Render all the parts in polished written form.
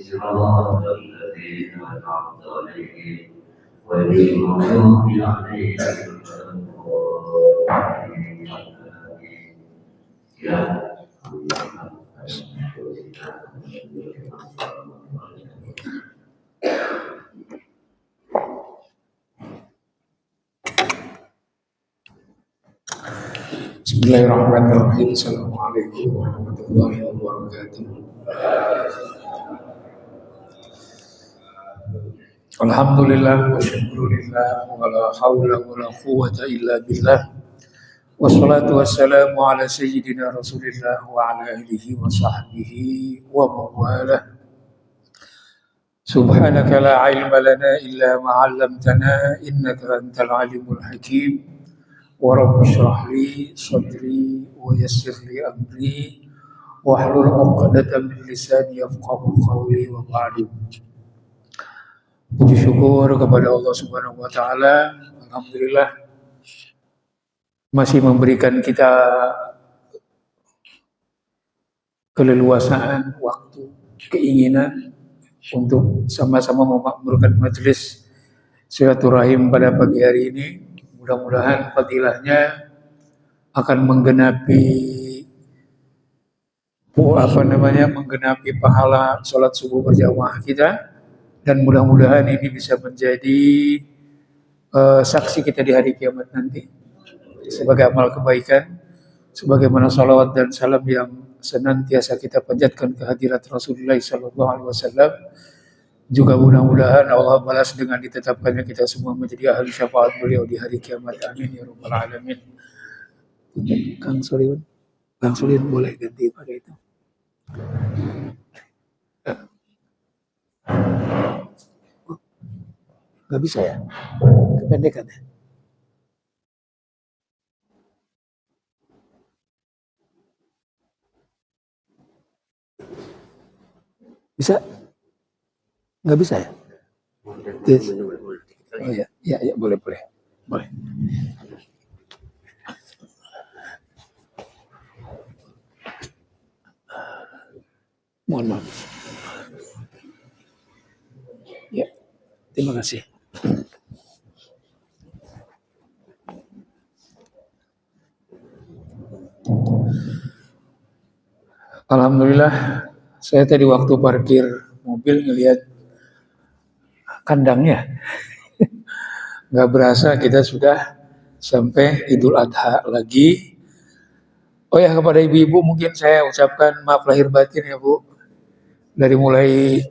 صراط الذين أنعمت عليهم غير المغضوب عليهم ولا الضالين. يا Bismillahirrahmanirrahim. Assalamualaikum warahmatullahi wabarakatuh. Alhamdulillah wa syukurillah wa la hawla wa la quwwata illa billah. Wassalatu wassalamu ala sayyidina Rasulillah wa ala alihi wa sahbihi wa mawalah. Subhanaka la ilma lana illa ma 'allamtana innaka antal alimul hakim. Wa rabbi shrah li sadri wa yassir li amri wahlul 'uqdatam min lisani yafqahu qawli wa ba'du. Puji syukur kepada Allah Subhanahu wa taala. Alhamdulillah masih memberikan kita keleluasaan waktu, keinginan untuk sama-sama memakmurkan majelis silaturahim pada pagi hari ini. Mudah-mudahan fadilahnya akan menggenapi menggenapi pahala sholat subuh berjamaah kita, dan mudah-mudahan ini bisa menjadi saksi kita di hari kiamat nanti sebagai amal kebaikan, sebagaimana salawat dan salam yang senantiasa kita panjatkan ke hadirat Rasulullah SAW. Juga mudah-mudahan Allah balas dengan ditetapkannya kita semua menjadi ahli syafaat beliau di hari kiamat. Amin ya rabbal alamin. Kang Soliun boleh ganti pada itu. Gak bisa ya? Kependekan ya? Bisa? Nggak bisa ya? Yes. Oh ya, ya, boleh. Mohon maaf. Ya, terima kasih. Alhamdulillah, saya tadi waktu parkir mobil ngelihat kandangnya. Nggak berasa kita sudah sampai Idul Adha lagi. Oh ya, kepada ibu-ibu mungkin saya ucapkan maaf lahir batin ya Bu. Dari mulai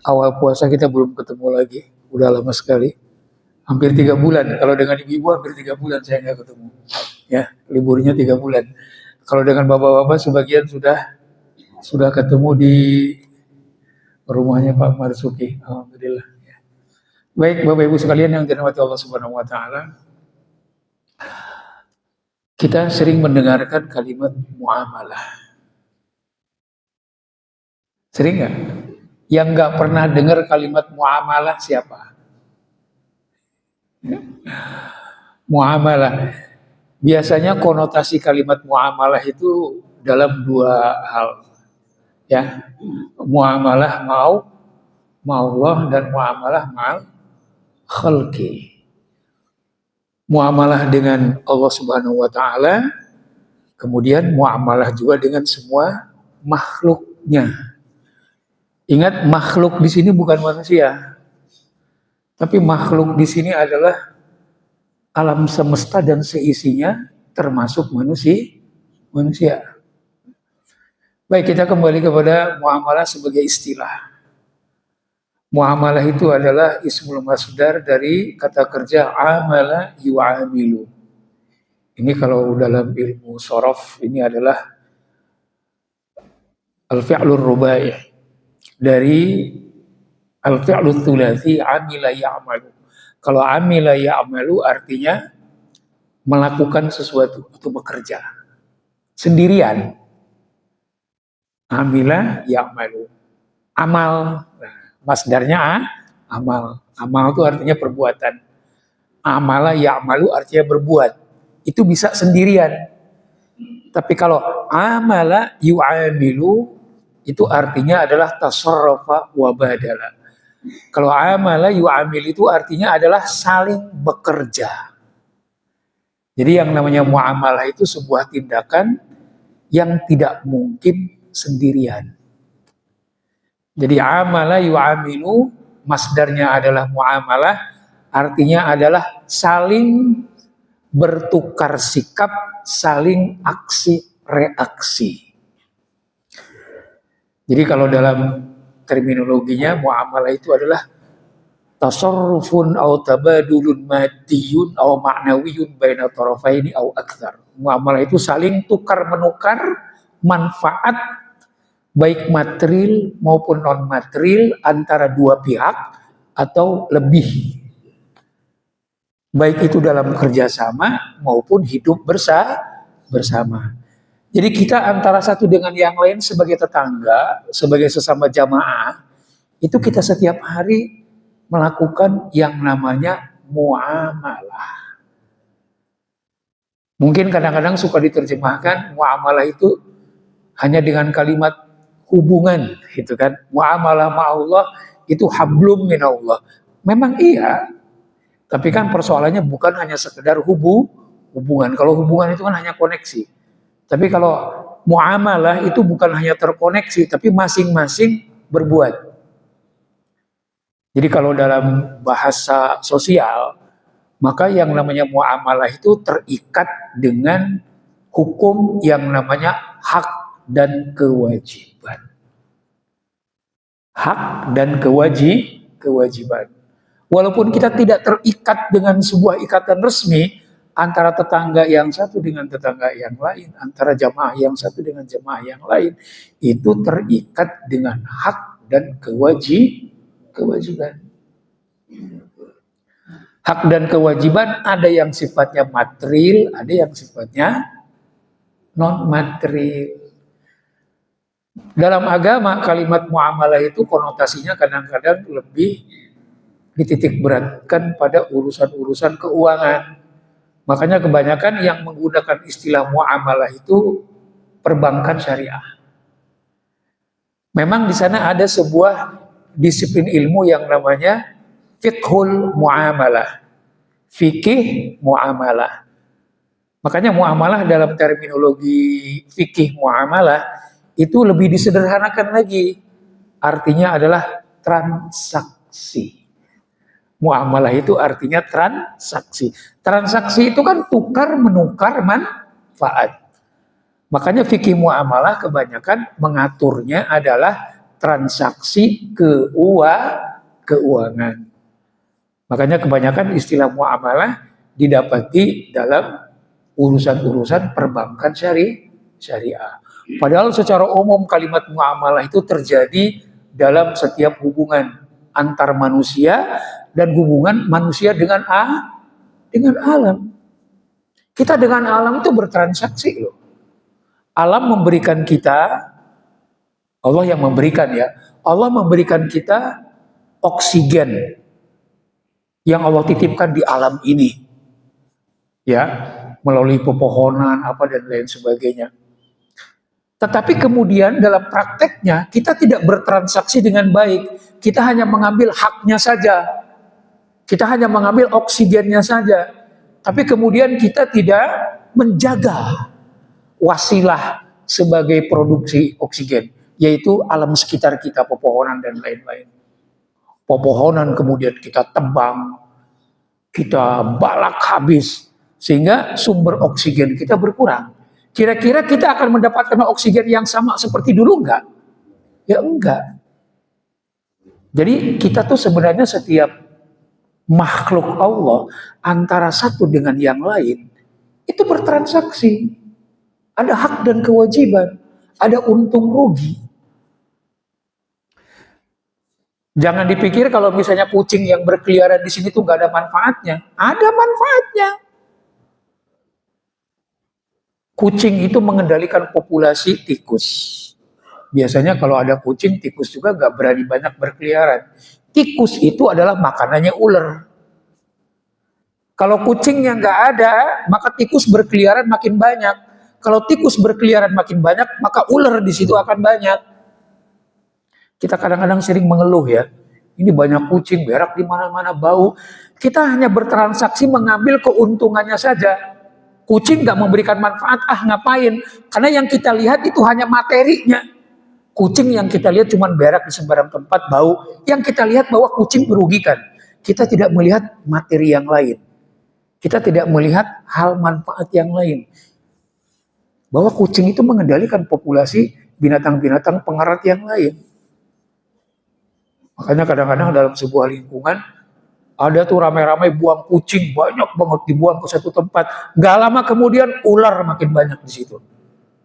awal puasa kita belum ketemu lagi. Udah lama sekali. Hampir 3 bulan. Kalau dengan ibu-ibu hampir 3 bulan saya nggak ketemu. Ya, liburnya 3 bulan. Kalau dengan bapak-bapak sebagian sudah ketemu di rumahnya Pak Marzuki. Alhamdulillah. Baik Bapak Ibu sekalian yang dirahmati Allah Subhanahu wa taala. Kita sering mendengarkan kalimat muamalah. Sering nggak? Yang nggak pernah dengar kalimat muamalah siapa? Muamalah. Biasanya konotasi kalimat muamalah itu dalam 2 hal. Ya, muamalah mau Allah dan muamalah ma'al khalqi. Muamalah dengan Allah Subhanahu wa taala, kemudian muamalah juga dengan semua makhluknya. Ingat, makhluk di sini bukan manusia. Tapi makhluk di sini adalah alam semesta dan seisinya, termasuk manusia. Baik, kita kembali kepada muamalah sebagai istilah. Muamalah itu adalah ismul masdar dari kata kerja amala yu'amilu. Ini kalau dalam ilmu shorof ini adalah al-fi'lur rubai dari al-fi'lut thulathi amila ya'malu. Kalau amila ya'malu artinya melakukan sesuatu atau bekerja. sendirian. Amila ya'malu. Amal. Nah, masdarnya amal. Amal itu artinya perbuatan. Amala ya'malu artinya berbuat. Itu bisa sendirian. Tapi kalau amala yu'amilu itu artinya adalah tasarrafa wa badala. Kalau amala yu'amil itu artinya adalah saling bekerja. Jadi yang namanya muamalah itu sebuah tindakan yang tidak mungkin sendirian. Jadi amala yu'amilu masdarnya adalah muamalah, artinya adalah saling bertukar sikap, saling aksi reaksi. Jadi kalau dalam terminologinya muamalah itu adalah tasarrufun aw tabadulun madiyun aw ma'nawiyun baina tarafaini aw aktsar. Muamalah itu saling tukar menukar manfaat baik material maupun non material antara dua pihak atau lebih. Baik itu dalam kerjasama maupun hidup bersama. Jadi kita antara satu dengan yang lain sebagai tetangga, sebagai sesama jamaah, itu kita setiap hari melakukan yang namanya muamalah. Mungkin kadang-kadang suka diterjemahkan muamalah itu hanya dengan kalimat hubungan, gitu kan. Muamalah ma'allah itu hablum minallah. Memang iya, tapi kan persoalannya bukan hanya sekedar hubungan. Kalau hubungan itu kan hanya koneksi. Tapi kalau muamalah itu bukan hanya terkoneksi, tapi masing-masing berbuat. Jadi kalau dalam bahasa sosial, maka yang namanya muamalah itu terikat dengan hukum yang namanya hak dan kewajiban. Hak dan kewajiban. Walaupun kita tidak terikat dengan sebuah ikatan resmi antara tetangga yang satu dengan tetangga yang lain, antara jamaah yang satu dengan jamaah yang lain, itu terikat dengan hak dan kewajiban. Hak dan kewajiban ada yang sifatnya material, ada yang sifatnya non material. Dalam agama kalimat muamalah itu konotasinya kadang-kadang lebih dititik beratkan pada urusan-urusan keuangan. Makanya kebanyakan yang menggunakan istilah muamalah itu perbankan syariah. Memang di sana ada sebuah disiplin ilmu yang namanya fiqhul muamalah. Fikih muamalah. Makanya muamalah dalam terminologi fikih muamalah itu lebih disederhanakan lagi. Artinya adalah transaksi. Muamalah itu artinya transaksi. Transaksi itu kan tukar menukar manfaat. Makanya fikih muamalah kebanyakan mengaturnya adalah transaksi keuangan. Makanya kebanyakan istilah muamalah didapati dalam urusan-urusan perbankan syariah. Padahal secara umum kalimat muamalah itu terjadi dalam setiap hubungan antar manusia dan hubungan manusia dengan alam. Kita dengan alam itu bertransaksi loh. Alam memberikan kita, Allah yang memberikan ya, Allah memberikan kita oksigen yang Allah titipkan di alam ini. Ya, melalui pepohonan apa dan lain sebagainya. Tetapi kemudian dalam prakteknya kita tidak bertransaksi dengan baik. Kita hanya mengambil haknya saja. Kita hanya mengambil oksigennya saja. Tapi kemudian kita tidak menjaga wasilah sebagai produksi oksigen, yaitu alam sekitar kita, pepohonan dan lain-lain. Pepohonan kemudian kita tebang, kita balak habis, sehingga sumber oksigen kita berkurang. Kira-kira kita akan mendapatkan oksigen yang sama seperti dulu enggak? Ya enggak. Jadi kita tuh sebenarnya setiap makhluk Allah antara satu dengan yang lain itu bertransaksi. Ada hak dan kewajiban, ada untung rugi. Jangan dipikir kalau misalnya kucing yang berkeliaran di sini tuh nggak ada manfaatnya. Ada manfaatnya. Kucing itu mengendalikan populasi tikus. Biasanya kalau ada kucing, tikus juga nggak berani banyak berkeliaran. Tikus itu adalah makanannya ular. Kalau kucingnya nggak ada, maka tikus berkeliaran makin banyak. Kalau tikus berkeliaran makin banyak, maka ular di situ akan banyak. Kita kadang-kadang sering mengeluh ya, ini banyak kucing, berak di mana-mana, bau. Kita hanya bertransaksi mengambil keuntungannya saja. Kucing nggak memberikan manfaat, ngapain? Karena yang kita lihat itu hanya materinya. Kucing yang kita lihat cuma berak di sembarang tempat, bau. Yang kita lihat bahwa kucing merugikan. Kita tidak melihat materi yang lain. Kita tidak melihat hal manfaat yang lain. Bahwa kucing itu mengendalikan populasi binatang-binatang pengerat yang lain. Makanya kadang-kadang dalam sebuah lingkungan, ada tuh ramai-ramai buang kucing, banyak banget dibuang ke satu tempat. Gak lama kemudian ular makin banyak di situ.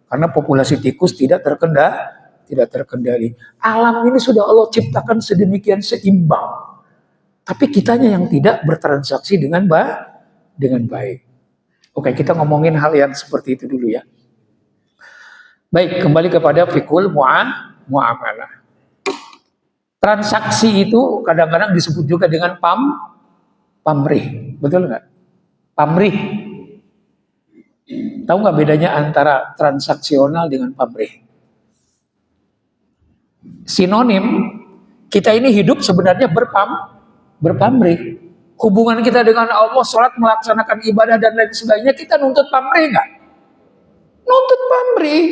Karena populasi tikus tidak terkendali. Alam ini sudah Allah ciptakan sedemikian seimbang. Tapi kitanya yang tidak bertransaksi dengan baik. Oke, kita ngomongin hal yang seperti itu dulu ya. Baik, kembali kepada fikul muamalah. Transaksi itu kadang-kadang disebut juga dengan pamrih, betul nggak? Pamrih. Tahu nggak bedanya antara transaksional dengan pamrih? Sinonim, kita ini hidup sebenarnya berpamrih. Hubungan kita dengan Allah, sholat, melaksanakan ibadah dan lain sebagainya, kita nuntut pamrih nggak? Nuntut pamrih.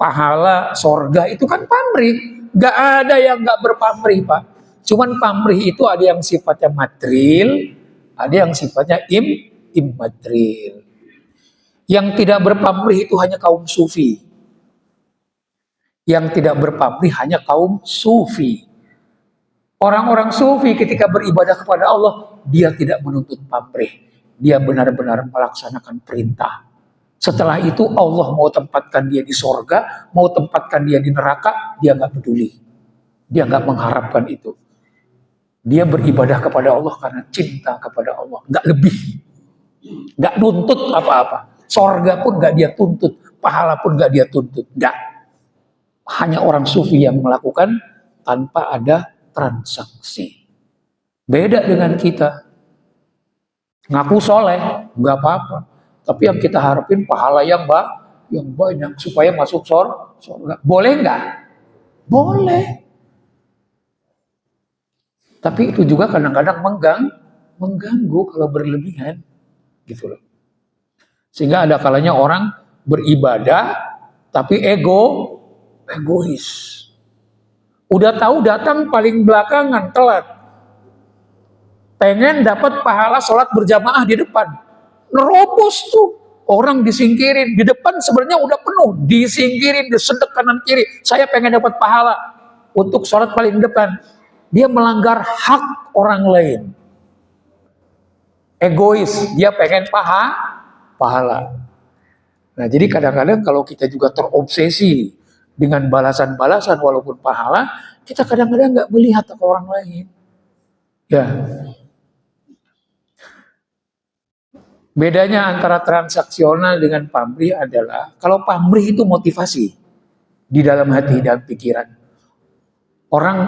Pahala, sorga itu kan pamrih. Gak ada yang gak berpamrih, Pak. Cuman pamrih itu ada yang sifatnya material, ada yang sifatnya immaterial. Yang tidak berpamrih itu hanya kaum sufi. Yang tidak berpamrih hanya kaum sufi. Orang-orang sufi ketika beribadah kepada Allah, dia tidak menuntut pamrih. Dia benar-benar melaksanakan perintah. Setelah itu Allah mau tempatkan dia di sorga, mau tempatkan dia di neraka, dia nggak peduli. Dia nggak mengharapkan itu. Dia beribadah kepada Allah karena cinta kepada Allah, nggak lebih. Nggak nuntut apa-apa. Sorga pun nggak dia tuntut, pahala pun nggak dia tuntut. Nggak. Hanya orang sufi yang melakukan tanpa ada transaksi. Beda dengan kita. Ngaku soleh, nggak apa-apa. Tapi yang kita harapin pahala yang banyak supaya masuk surga. Boleh nggak? Boleh. Tapi itu juga kadang-kadang mengganggu kalau berlebihan, gitu loh. Sehingga ada kalanya orang beribadah tapi egois. Udah tahu datang paling belakangan, telat. Pengen dapat pahala sholat berjamaah di depan. Nerobos tuh, orang disingkirin, di depan sebenarnya udah penuh, disingkirin, disedek kanan kiri, saya pengen dapat pahala untuk sholat paling depan. Dia melanggar hak orang lain, egois, dia pengen pahala. Nah jadi kadang-kadang kalau kita juga terobsesi dengan balasan-balasan walaupun pahala, kita kadang-kadang nggak melihat ke orang lain. Ya. Bedanya antara transaksional dengan pamrih adalah kalau pamrih itu motivasi di dalam hati dan pikiran. Orang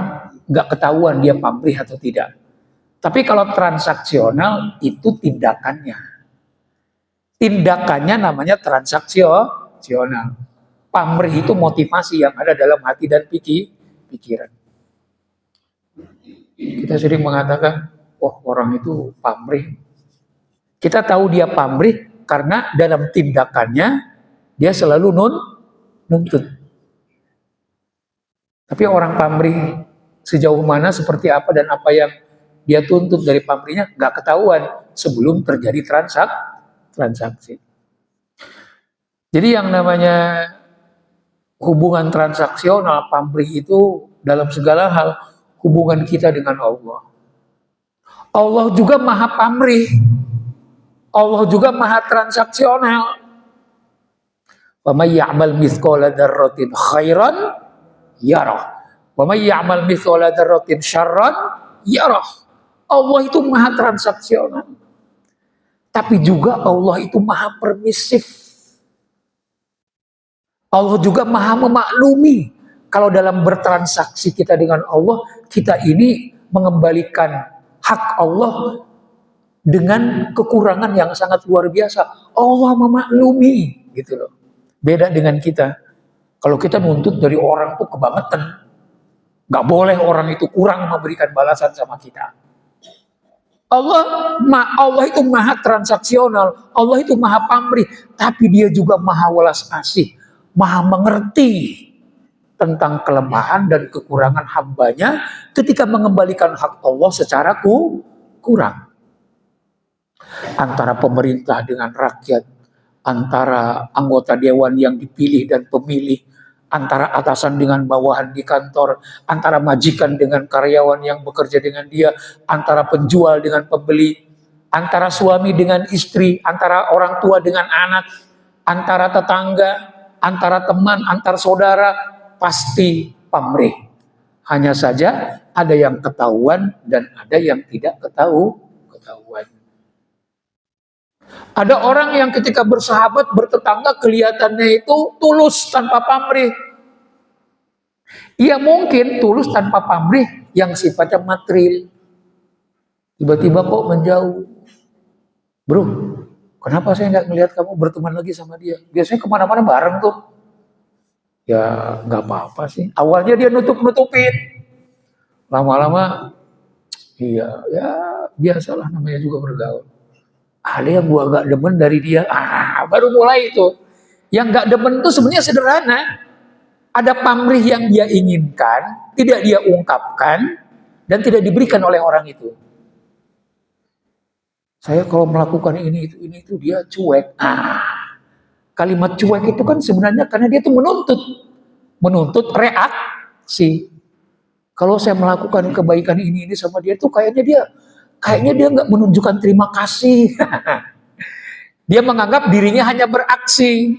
nggak ketahuan dia pamrih atau tidak. Tapi kalau transaksional itu tindakannya. Tindakannya namanya transaksional. Pamrih itu motivasi yang ada dalam hati dan pikiran. Kita sering mengatakan, oh orang itu pamrih. Kita tahu dia pamrih karena dalam tindakannya dia selalu nuntut. Tapi orang pamrih sejauh mana, seperti apa dan apa yang dia tuntut dari pamrihnya nggak ketahuan sebelum terjadi transaksi. Jadi yang namanya hubungan transaksional pamrih itu dalam segala hal hubungan kita dengan Allah. Allah juga maha pamrih. Allah juga maha transaksional. Wa may ya'mal mithqala dzarratin khairan yarah. Wa may ya'mal mithqala dzarratin syarran yarah. Allah itu maha transaksional. Tapi juga Allah itu maha permisif. Allah juga maha memaklumi kalau dalam bertransaksi kita dengan Allah, kita ini mengembalikan hak Allah dengan kekurangan yang sangat luar biasa. Allah memaklumi, gitu loh. Beda dengan kita. Kalau kita nuntut dari orang tuh kebangetan, nggak boleh orang itu kurang memberikan balasan sama kita. Allah itu maha transaksional, Allah itu maha pamrih, tapi dia juga maha welas asih, maha mengerti tentang kelemahan dan kekurangan hambanya ketika mengembalikan hak Allah secara kurang. Antara pemerintah dengan rakyat, antara anggota dewan yang dipilih dan pemilih, antara atasan dengan bawahan di kantor, antara majikan dengan karyawan yang bekerja dengan dia, antara penjual dengan pembeli, antara suami dengan istri, antara orang tua dengan anak, antara tetangga, antara teman, antar saudara, pasti pamrih. Hanya saja ada yang ketahuan dan ada yang tidak ketahuan. Ada orang yang ketika bersahabat, bertetangga, kelihatannya itu tulus tanpa pamrih. Ia mungkin tulus tanpa pamrih yang sifatnya material. Tiba-tiba kok menjauh. Bro, kenapa saya nggak ngelihat kamu berteman lagi sama dia? Biasanya kemana-mana bareng tuh. Ya nggak apa-apa sih. Awalnya dia nutup-nutupin. Lama-lama, iya, ya biasalah, namanya juga bergaul. Ada yang gua gak demen dari dia, baru mulai itu. Yang gak demen itu sebenarnya sederhana. Ada pamrih yang dia inginkan, tidak dia ungkapkan, dan tidak diberikan oleh orang itu. Saya kalau melakukan ini itu dia cuek. Kalimat cuek itu kan sebenarnya karena dia tuh menuntut reaksi. Kalau saya melakukan kebaikan ini sama dia tuh kayaknya dia nggak menunjukkan terima kasih. Dia menganggap dirinya hanya beraksi.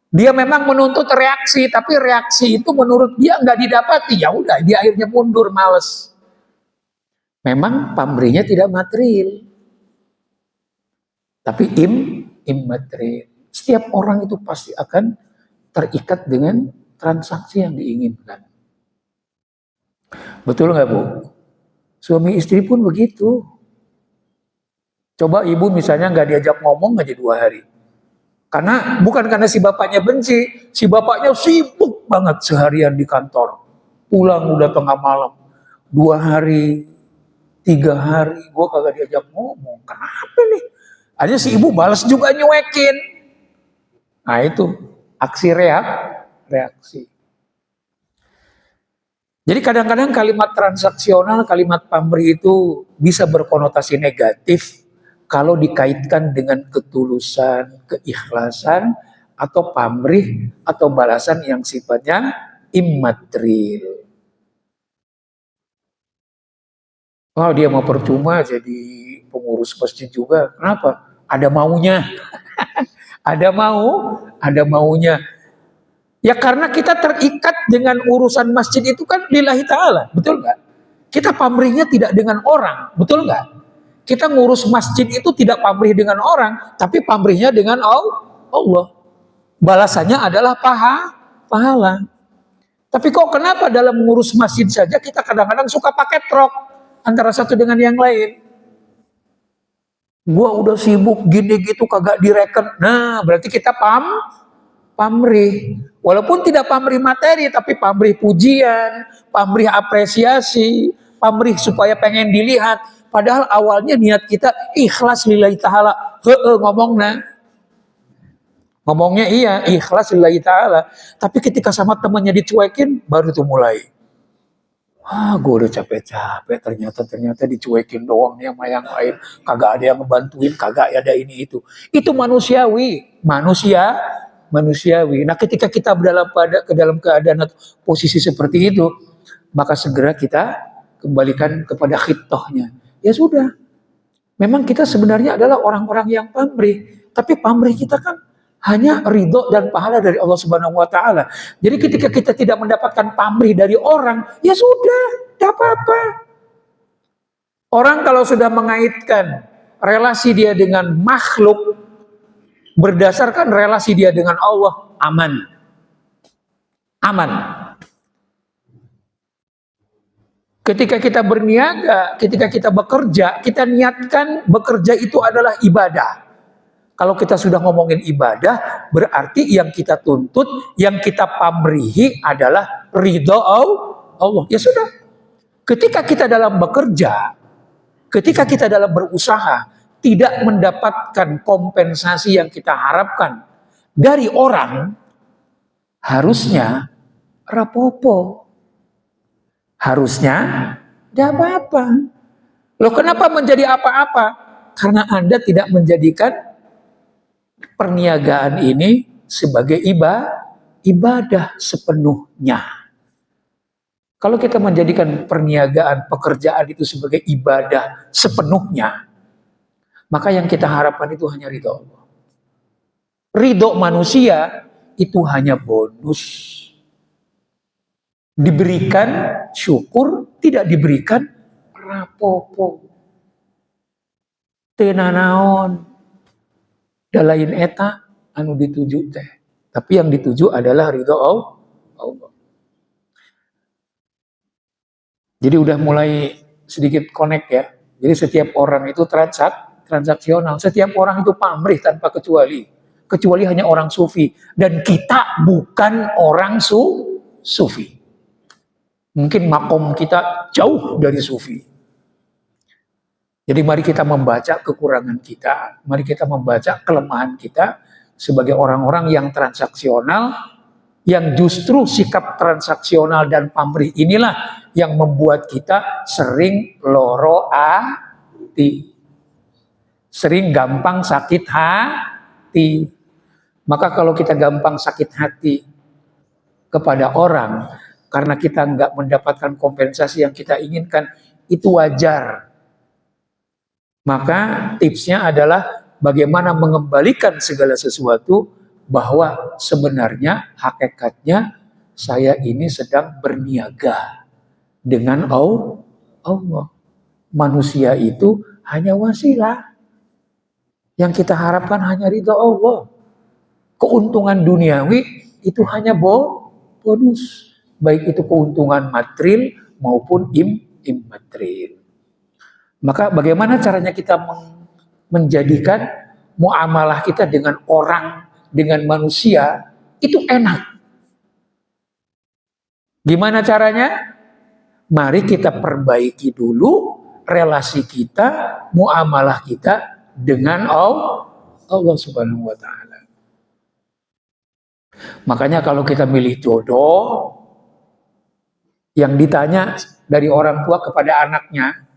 Dia memang menuntut reaksi, tapi reaksi itu menurut dia nggak didapati. Ya udah, dia akhirnya mundur, males. Memang pamrihnya tidak material, tapi immaterial. Setiap orang itu pasti akan terikat dengan transaksi yang diinginkan. Betul nggak, Bu? Suami istri pun begitu. Coba ibu misalnya nggak diajak ngomong aja 2 hari. Bukan karena si bapaknya benci, si bapaknya sibuk banget seharian di kantor. Pulang udah tengah malam. 2 hari, 3 hari, gue kagak diajak ngomong. Kenapa nih? Akhirnya si ibu balas juga nyuekin. Nah itu, aksi reaksi. Jadi kadang-kadang kalimat transaksional, kalimat pamrih itu bisa berkonotasi negatif kalau dikaitkan dengan ketulusan, keikhlasan, atau pamrih, atau balasan yang sifatnya immaterial. Oh, dia mau percuma jadi pengurus masjid juga. Kenapa? Ada maunya. ada maunya. Ya karena kita terikat dengan urusan masjid itu kan lillahi ta'ala, betul nggak? Kita pamrihnya tidak dengan orang, betul nggak? Kita ngurus masjid itu tidak pamrih dengan orang, tapi pamrihnya dengan Allah. Balasannya adalah pahala. Tapi kok kenapa dalam mengurus masjid saja kita kadang-kadang suka pakai trok antara satu dengan yang lain? Gua udah sibuk gini gitu kagak direken. Nah, berarti kita pamrih. Walaupun tidak pamrih materi, tapi pamrih pujian, pamrih apresiasi, pamrih supaya pengen dilihat. Padahal awalnya niat kita ikhlas lillahi ta'ala. Ngomongnya iya, ikhlas lillahi ta'ala. Tapi ketika sama temannya dicuekin, baru tuh mulai. Gue udah capek-capek, ternyata dicuekin doang nih sama yang lain. Kagak ada yang ngebantuin, kagak ada ini itu. Itu manusiawi. Manusiawi. Nah, ketika kita ke dalam keadaan atau posisi seperti itu, maka segera kita kembalikan kepada khitohnya. Ya sudah. Memang kita sebenarnya adalah orang-orang yang pamrih, tapi pamrih kita kan hanya ridho dan pahala dari Allah Subhanahu wa taala. Jadi ketika kita tidak mendapatkan pamrih dari orang, ya sudah, tidak apa-apa. Orang kalau sudah mengaitkan relasi dia dengan makhluk berdasarkan relasi dia dengan Allah, aman. aman. Ketika kita berniaga, ketika kita bekerja, kita niatkan bekerja itu adalah ibadah. Kalau kita sudah ngomongin ibadah, berarti yang kita tuntut, yang kita pamrihi adalah ridho Allah. Ya sudah. Ketika kita dalam bekerja, ketika kita dalam berusaha, tidak mendapatkan kompensasi yang kita harapkan dari orang, harusnya rapopo. Harusnya tidak apa-apa. Loh, kenapa menjadi apa-apa? Karena Anda tidak menjadikan perniagaan ini sebagai ibadah sepenuhnya. Kalau kita menjadikan perniagaan, pekerjaan itu sebagai ibadah sepenuhnya, maka yang kita harapkan itu hanya ridho Allah. Ridho manusia itu hanya bonus. Diberikan syukur, tidak diberikan rapopo. Tenanaon. Dalain eta anu dituju teh. Tapi yang dituju adalah ridho Allah. Jadi udah mulai sedikit connect ya. Jadi setiap orang itu transaksional. Setiap orang itu pamrih tanpa kecuali. Kecuali hanya orang sufi. Dan kita bukan orang sufi. Mungkin makom kita jauh dari sufi. Jadi mari kita membaca kekurangan kita, mari kita membaca kelemahan kita sebagai orang-orang yang transaksional, yang justru sikap transaksional dan pamrih inilah yang membuat kita sering loro hati, sering gampang sakit hati. Maka kalau kita gampang sakit hati kepada orang, karena kita nggak mendapatkan kompensasi yang kita inginkan, itu wajar. Maka tipsnya adalah bagaimana mengembalikan segala sesuatu, bahwa sebenarnya hakikatnya saya ini sedang berniaga dengan Allah. Manusia itu hanya wasilah. Yang kita harapkan hanya ridho Allah. Keuntungan duniawi itu hanya bonus. Baik itu keuntungan material maupun immaterial. Maka bagaimana caranya kita menjadikan muamalah kita dengan orang, dengan manusia itu enak? Gimana caranya? Mari kita perbaiki dulu relasi kita, muamalah kita dengan Allah Subhanahu wa Ta'ala. Makanya kalau kita milih jodoh, yang ditanya dari orang tua kepada anaknya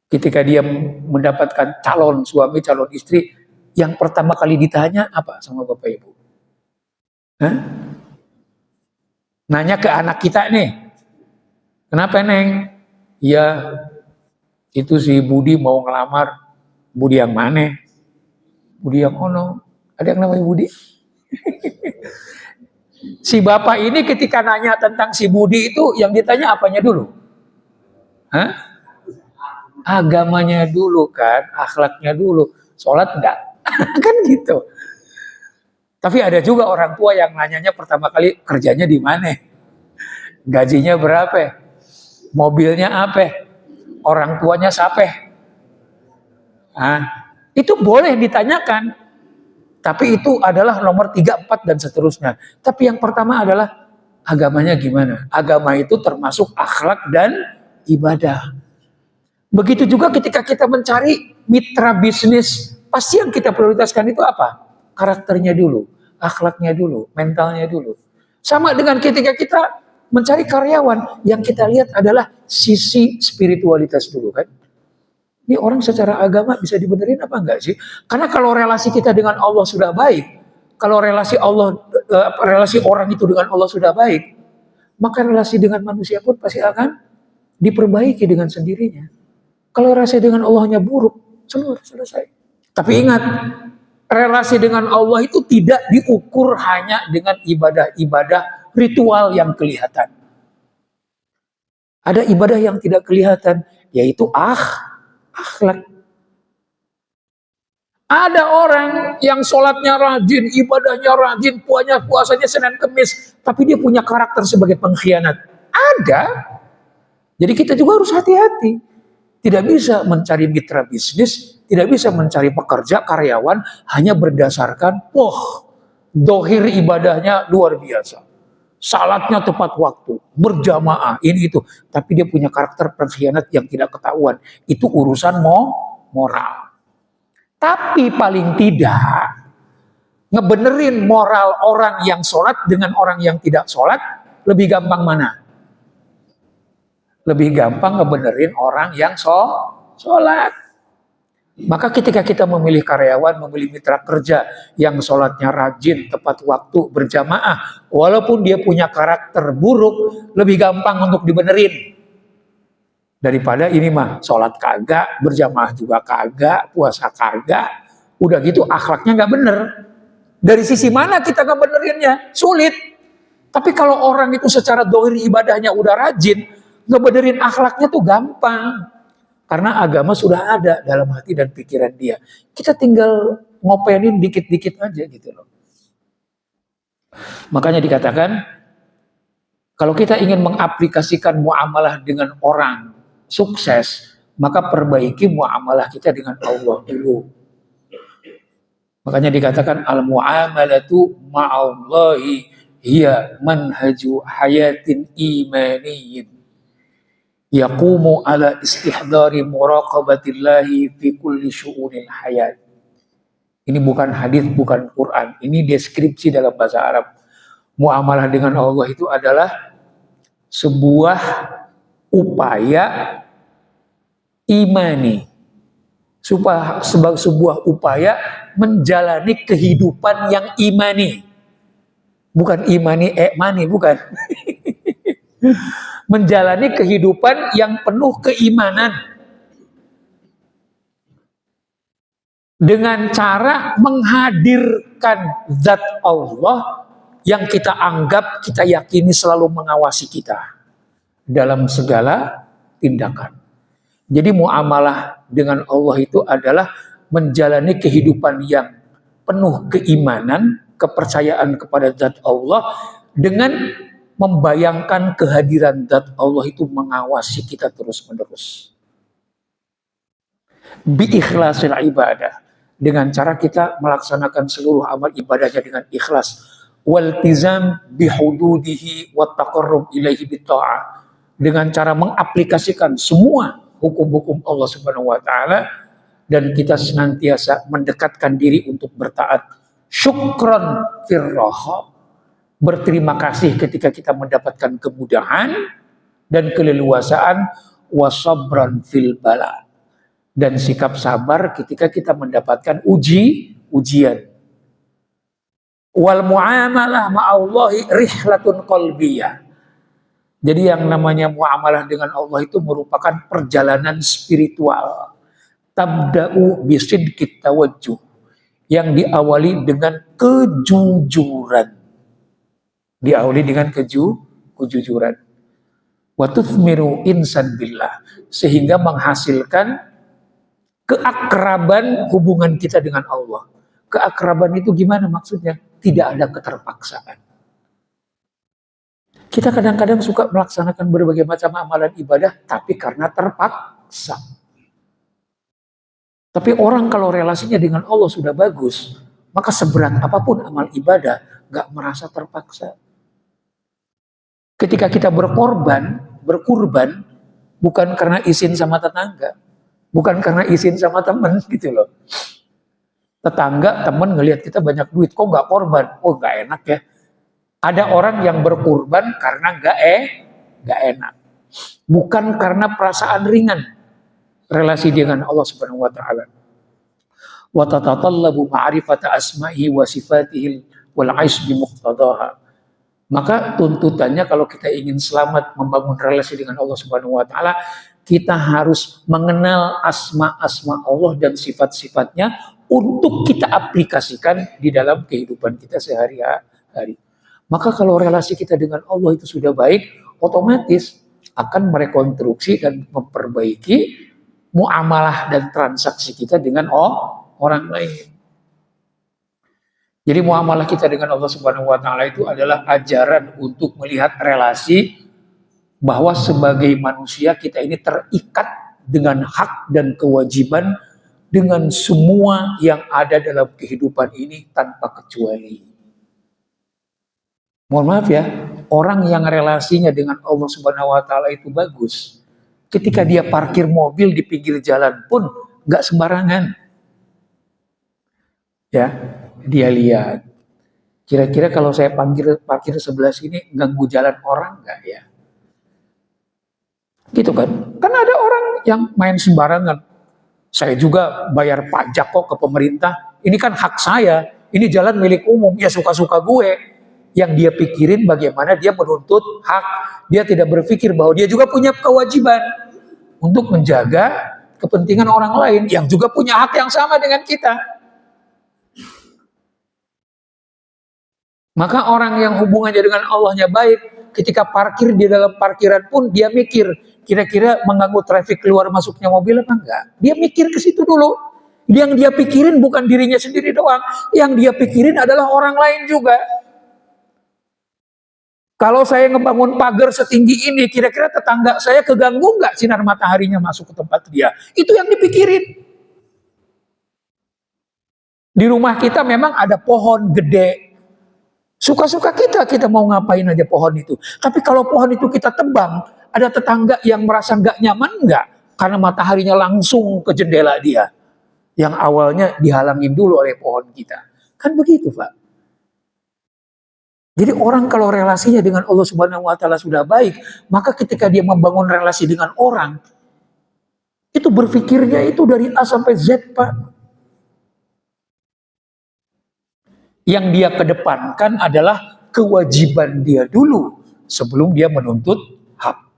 ketika dia mendapatkan calon suami, calon istri, yang pertama kali ditanya apa sama Bapak Ibu? Hah? Nanya ke anak kita nih, kenapa Neng? Ya itu si Budi mau ngelamar. Budi yang mana? Budi yang ono. Ada yang namanya Budi? Si bapak ini ketika nanya tentang si Budi itu, yang ditanya apanya dulu? Hah? Agamanya dulu kan, akhlaknya dulu. Sholat enggak? Kan gitu. Tapi ada juga orang tua yang nanyanya pertama kali, kerjanya di mana? Gajinya berapa? Mobilnya apa? Orang tuanya siapa? Nah, itu boleh ditanyakan. Tapi itu adalah nomor 3, 4 dan seterusnya. Tapi yang pertama adalah agamanya gimana? Agama itu termasuk akhlak dan ibadah. Begitu juga ketika kita mencari mitra bisnis, pasti yang kita prioritaskan itu apa? Karakternya dulu, akhlaknya dulu, mentalnya dulu. Sama dengan ketika kita mencari karyawan, yang kita lihat adalah sisi spiritualitas dulu kan. Ini orang secara agama bisa dibenerin apa enggak sih? Karena kalau relasi kita dengan Allah sudah baik, kalau relasi orang itu dengan Allah sudah baik, maka relasi dengan manusia pun pasti akan diperbaiki dengan sendirinya. Kalau relasi dengan Allahnya buruk, selesai. Tapi ingat, relasi dengan Allah itu tidak diukur hanya dengan ibadah-ibadah ritual yang kelihatan. Ada ibadah yang tidak kelihatan, yaitu akhlak. Ada orang yang sholatnya rajin, ibadahnya rajin, puasanya Senin Kemis, tapi dia punya karakter sebagai pengkhianat. Ada. Jadi kita juga harus hati-hati. Tidak bisa mencari mitra bisnis, tidak bisa mencari pekerja, karyawan, hanya berdasarkan, dohir ibadahnya luar biasa. Salatnya tepat waktu, berjamaah, ini itu. Tapi dia punya karakter pengkhianat yang tidak ketahuan. Itu urusan moral. Tapi paling tidak, ngebenerin moral orang yang sholat dengan orang yang tidak sholat, lebih gampang mana? Lebih gampang ngebenerin orang yang sholat. Maka ketika kita memilih karyawan, memilih mitra kerja yang sholatnya rajin, tepat waktu, berjamaah, walaupun dia punya karakter buruk, lebih gampang untuk dibenerin. Daripada ini mah sholat kagak, berjamaah juga kagak, puasa kagak, udah gitu akhlaknya nggak bener. Dari sisi mana kita nggak benerinnya? Sulit. Tapi kalau orang itu secara dohir ibadahnya udah rajin, ngebenerin akhlaknya tuh gampang. Karena agama sudah ada dalam hati dan pikiran dia. Kita tinggal ngopenin dikit-dikit aja gitu loh. Makanya dikatakan, kalau kita ingin mengaplikasikan muamalah dengan orang sukses, maka perbaiki muamalah kita dengan Allah dulu. Makanya dikatakan al-muamalatu ma'allahi hiya manhaju hayatin imaniyin yaqumu ala istihdari muraqabatillahi fi kulli syu'unil hayat. Ini bukan hadis, bukan Quran, ini deskripsi dalam bahasa Arab. Muamalah dengan Allah itu adalah sebuah upaya imani, sebuah upaya menjalani kehidupan yang imani, bukan imani mani, bukan. Menjalani kehidupan yang penuh keimanan dengan cara menghadirkan zat Allah yang kita anggap, kita yakini selalu mengawasi kita dalam segala tindakan. Jadi muamalah dengan Allah itu adalah menjalani kehidupan yang penuh keimanan, kepercayaan kepada zat Allah dengan membayangkan kehadiran zat Allah itu mengawasi kita terus-menerus. Bi-ikhlasil ibadah, dengan cara kita melaksanakan seluruh amal ibadahnya dengan ikhlas. Waltizam bihududihi wa taqarrub ilaihi bitta'ah, dengan cara mengaplikasikan semua hukum-hukum Allah Subhanahu wa taala dan kita senantiasa mendekatkan diri untuk bertaat. Syukran firraha, berterima kasih ketika kita mendapatkan kemudahan dan keleluasaan, wasabran fil bala, dan sikap sabar ketika kita mendapatkan ujian. Wal muamalah ma'allahi rihlatun qalbiyah. Jadi yang namanya muamalah dengan Allah itu merupakan perjalanan spiritual. Tabda'u bisidqit tawajjuh, yang diawali dengan kejujuran. Diawali dengan kejujuran. Wa tuthmiru insan billah, sehingga menghasilkan keakraban hubungan kita dengan Allah. Keakraban itu gimana maksudnya? Tidak ada keterpaksaan. Kita kadang-kadang suka melaksanakan berbagai macam amalan ibadah, tapi karena terpaksa. Tapi orang kalau relasinya dengan Allah sudah bagus, maka seberat apapun amal ibadah, gak merasa terpaksa. Ketika kita berkurban, bukan karena izin sama tetangga, bukan karena izin sama teman gitu loh. Tetangga, teman ngelihat kita banyak duit, kok gak korban? Oh gak enak ya. Ada orang yang berkurban karena gak enak, bukan karena perasaan ringan relasi dengan Allah Subhanahu wa taala. Wa tatatallabu ma'rifata asma'ihi wa sifatihi wal 'aish bi muqtadaha. Maka tuntutannya kalau kita ingin selamat membangun relasi dengan Allah Subhanahu wa taala, kita harus mengenal asma-asma Allah dan sifat-sifatnya untuk kita aplikasikan di dalam kehidupan kita sehari-hari. Maka kalau relasi kita dengan Allah itu sudah baik, otomatis akan merekonstruksi dan memperbaiki muamalah dan transaksi kita dengan orang lain. Jadi muamalah kita dengan Allah Subhanahu wa taala itu adalah ajaran untuk melihat relasi bahwa sebagai manusia kita ini terikat dengan hak dan kewajiban dengan semua yang ada dalam kehidupan ini tanpa kecuali. Mohon maaf ya, orang yang relasinya dengan Allah Subhanahu wa taala itu bagus, ketika dia parkir mobil di pinggir jalan pun nggak sembarangan. Ya, dia lihat. Kira-kira kalau saya parkir sebelah sini ganggu jalan orang nggak ya? Gitu kan? Kan ada orang yang main sembarangan. Saya juga bayar pajak kok ke pemerintah. Ini kan hak saya. Ini jalan milik umum. Ya suka-suka gue. Yang dia pikirin bagaimana dia menuntut hak. Dia tidak berpikir bahwa dia juga punya kewajiban untuk menjaga kepentingan orang lain yang juga punya hak yang sama dengan kita. Maka orang yang hubungannya dengan Allahnya baik, ketika parkir di dalam parkiran pun dia mikir, kira-kira mengganggu trafik keluar masuknya mobil apa enggak? Dia mikir ke situ dulu. Yang dia pikirin bukan dirinya sendiri doang, yang dia pikirin adalah orang lain juga. Kalau saya ngebangun pagar setinggi ini, kira-kira tetangga saya keganggu nggak sinar mataharinya masuk ke tempat dia? Itu yang dipikirin. Di rumah kita memang ada pohon gede. Suka-suka kita mau ngapain aja pohon itu. Tapi kalau pohon itu kita tebang, ada tetangga yang merasa nggak nyaman nggak? Karena mataharinya langsung ke jendela dia. Yang awalnya dihalangin dulu oleh pohon kita. Kan begitu, Pak. Jadi orang kalau relasinya dengan Allah Subhanahu wa taala sudah baik, maka ketika dia membangun relasi dengan orang, itu berpikirnya itu dari A sampai Z, Pak. Yang dia kedepankan adalah kewajiban dia dulu sebelum dia menuntut hak.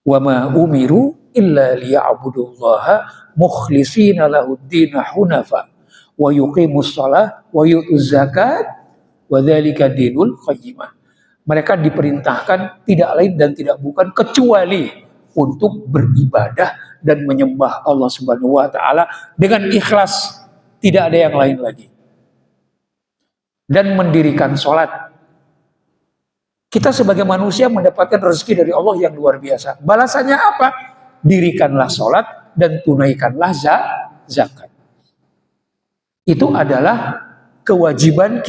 Wa ma umiru illa liya'budullaha mukhlishina lahud-din hunafa wa yuqimus shalah wa yu'tuz zakat. Wadzalika dinul qayyimah. Mereka diperintahkan tidak lain dan tidak bukan kecuali untuk beribadah dan menyembah Allah Subhanahu wa taala dengan ikhlas, tidak ada yang lain lagi. Dan mendirikan sholat. Kita sebagai manusia mendapatkan rezeki dari Allah yang luar biasa. Balasannya apa? Dirikanlah sholat dan tunaikanlah zakat. Itu adalah kewajiban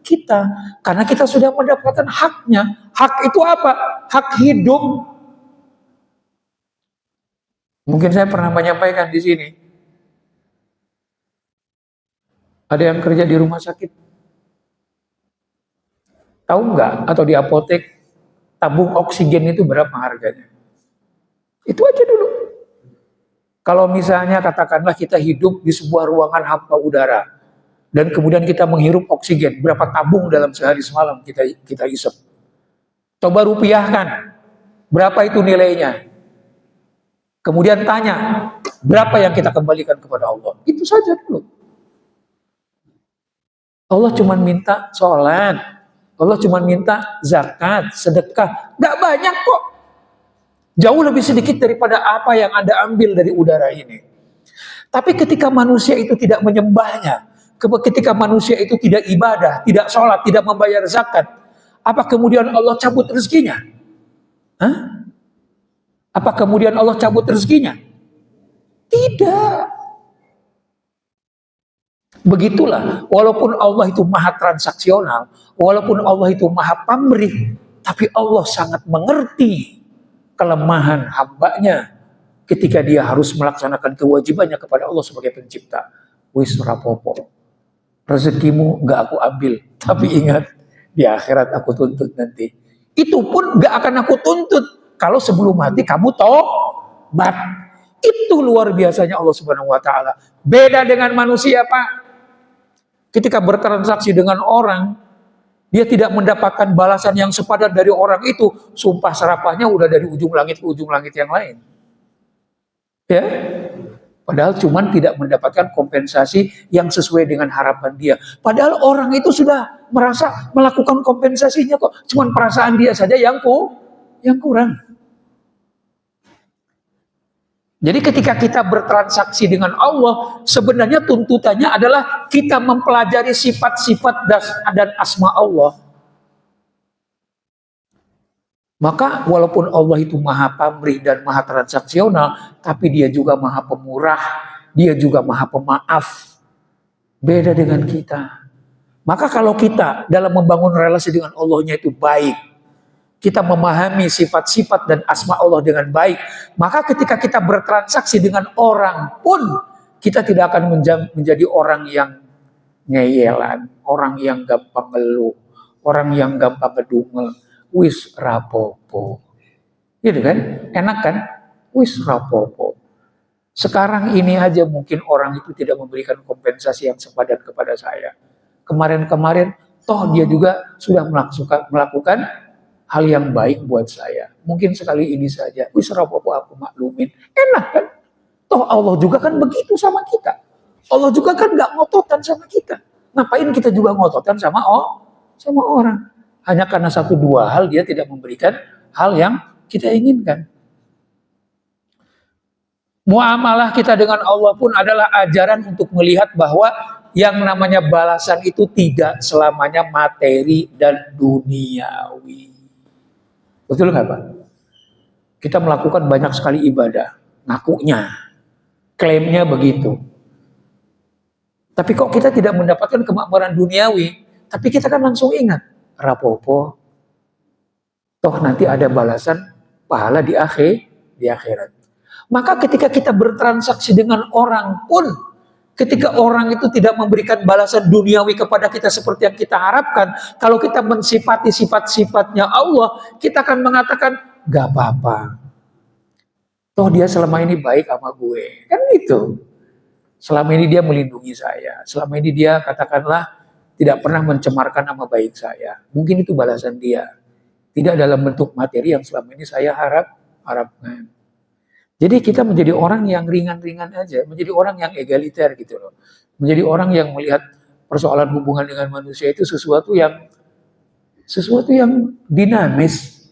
kita, karena kita sudah mendapatkan haknya. Hak itu apa? Hak hidup. Mungkin saya pernah menyampaikan di sini. Ada yang kerja di rumah sakit. Tahu nggak? Atau di apotek, tabung oksigen itu berapa harganya? Itu aja dulu. Kalau misalnya katakanlah kita hidup di sebuah ruangan hampa udara, dan kemudian kita menghirup oksigen, berapa tabung dalam sehari semalam kita isep. Coba rupiahkan, berapa itu nilainya. Kemudian tanya, berapa yang kita kembalikan kepada Allah. Itu saja dulu. Allah cuma minta sholat, Allah cuma minta zakat, sedekah. Gak banyak kok. Jauh lebih sedikit daripada apa yang Anda ambil dari udara ini. Tapi ketika manusia itu tidak menyembahnya, ketika manusia itu tidak ibadah, tidak sholat, tidak membayar zakat, apa kemudian Allah cabut rezekinya? Hah? Apa kemudian Allah cabut rezekinya? Tidak. Begitulah, walaupun Allah itu maha transaksional, walaupun Allah itu maha pamrih, tapi Allah sangat mengerti kelemahan hambanya ketika dia harus melaksanakan kewajibannya kepada Allah sebagai pencipta. Wis rapopo. Rezekimu gak aku ambil, tapi ingat di akhirat aku tuntut nanti. Itu pun gak akan aku tuntut kalau sebelum mati kamu tobat. Itu luar biasanya Allah Subhanahu wa taala. Beda dengan manusia, Pak. Ketika bertransaksi dengan orang, dia tidak mendapatkan balasan yang sepadan dari orang itu, sumpah serapahnya udah dari ujung langit ke ujung langit yang lain. Ya. Padahal cuman tidak mendapatkan kompensasi yang sesuai dengan harapan dia. Padahal orang itu sudah merasa melakukan kompensasinya kok. Cuman perasaan dia saja yang kurang. Jadi ketika kita bertransaksi dengan Allah, sebenarnya tuntutannya adalah kita mempelajari sifat-sifat dan asma Allah. Maka walaupun Allah itu maha pamrih dan maha transaksional, tapi dia juga maha pemurah, dia juga maha pemaaf. Beda dengan kita. Maka kalau kita dalam membangun relasi dengan Allahnya itu baik, kita memahami sifat-sifat dan asma Allah dengan baik, maka ketika kita bertransaksi dengan orang pun, kita tidak akan menjadi orang yang ngeyelan, orang yang gampang ngeluh, orang yang gampang ngedumel. Wis rapopo. Gitu kan? Enak kan? Wis rapopo. Sekarang ini aja mungkin orang itu tidak memberikan kompensasi yang sepadan kepada saya. Kemarin-kemarin, toh dia juga sudah melakukan hal yang baik buat saya. Mungkin sekali ini saja. Wis rapopo aku maklumin. Enak kan? Toh Allah juga kan begitu sama kita. Allah juga kan gak ngototan sama kita. Ngapain kita juga ngototan sama orang? Hanya karena satu dua hal dia tidak memberikan hal yang kita inginkan. Muamalah kita dengan Allah pun adalah ajaran untuk melihat bahwa yang namanya balasan itu tidak selamanya materi dan duniawi. Betul nggak Pak? Kita melakukan banyak sekali ibadah, ngakunya, klaimnya begitu. Tapi kok kita tidak mendapatkan kemakmuran duniawi, tapi kita kan langsung ingat, rapopo, toh nanti ada balasan pahala di akhirat. Maka ketika kita bertransaksi dengan orang pun, ketika orang itu tidak memberikan balasan duniawi kepada kita seperti yang kita harapkan, kalau kita mensifati sifat-sifatnya Allah, kita akan mengatakan, gak apa-apa. Toh dia selama ini baik sama gue. Kan gitu. Selama ini dia melindungi saya. Selama ini dia katakanlah tidak pernah mencemarkan nama baik saya. Mungkin itu balasan dia. Tidak dalam bentuk materi yang selama ini saya harapkan. Jadi kita menjadi orang yang ringan-ringan aja, menjadi orang yang egaliter gitu loh. Menjadi orang yang melihat persoalan hubungan dengan manusia itu sesuatu yang dinamis,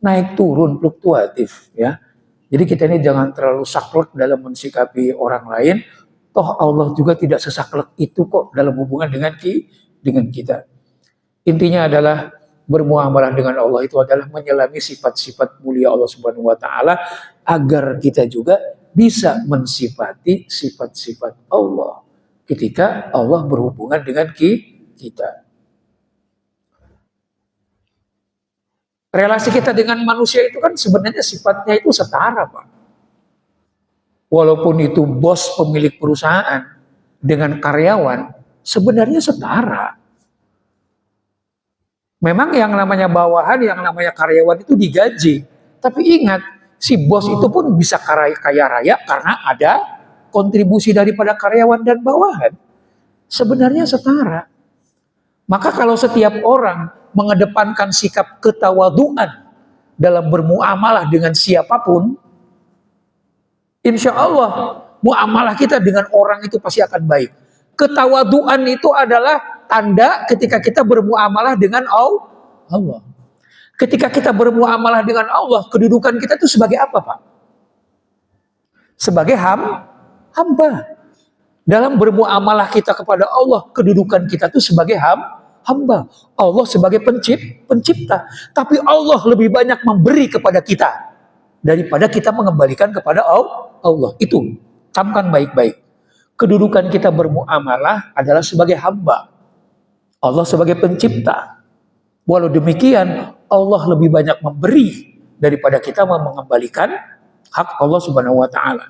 naik turun, fluktuatif ya. Jadi kita ini jangan terlalu saklek dalam mensikapi orang lain. Toh Allah juga tidak sesaklek itu kok dalam hubungan dengan kita. Intinya adalah bermuamalah dengan Allah itu adalah menyelami sifat-sifat mulia Allah Subhanahu wa taala agar kita juga bisa mensifati sifat-sifat Allah ketika Allah berhubungan dengan kita. Relasi kita dengan manusia itu kan sebenarnya sifatnya itu setara, Pak. Walaupun itu bos pemilik perusahaan dengan karyawan, sebenarnya setara. Memang yang namanya bawahan, yang namanya karyawan itu digaji. Tapi ingat, si bos itu pun bisa kaya raya karena ada kontribusi daripada karyawan dan bawahan. Sebenarnya setara. Maka kalau setiap orang mengedepankan sikap ketawaduan dalam bermuamalah dengan siapapun, insya Allah muamalah kita dengan orang itu pasti akan baik. Ketawaduan itu adalah tanda ketika kita bermuamalah dengan Allah. Ketika kita bermuamalah dengan Allah, kedudukan kita itu sebagai apa, Pak? Sebagai hamba. Dalam bermuamalah kita kepada Allah, kedudukan kita itu sebagai hamba. Allah sebagai pencipta. Tapi Allah lebih banyak memberi kepada kita daripada kita mengembalikan kepada Allah. Itu camkan baik-baik. Kedudukan kita bermuamalah adalah sebagai hamba. Allah sebagai pencipta. Walau demikian, Allah lebih banyak memberi daripada kita mengembalikan hak Allah Subhanahu wa taala.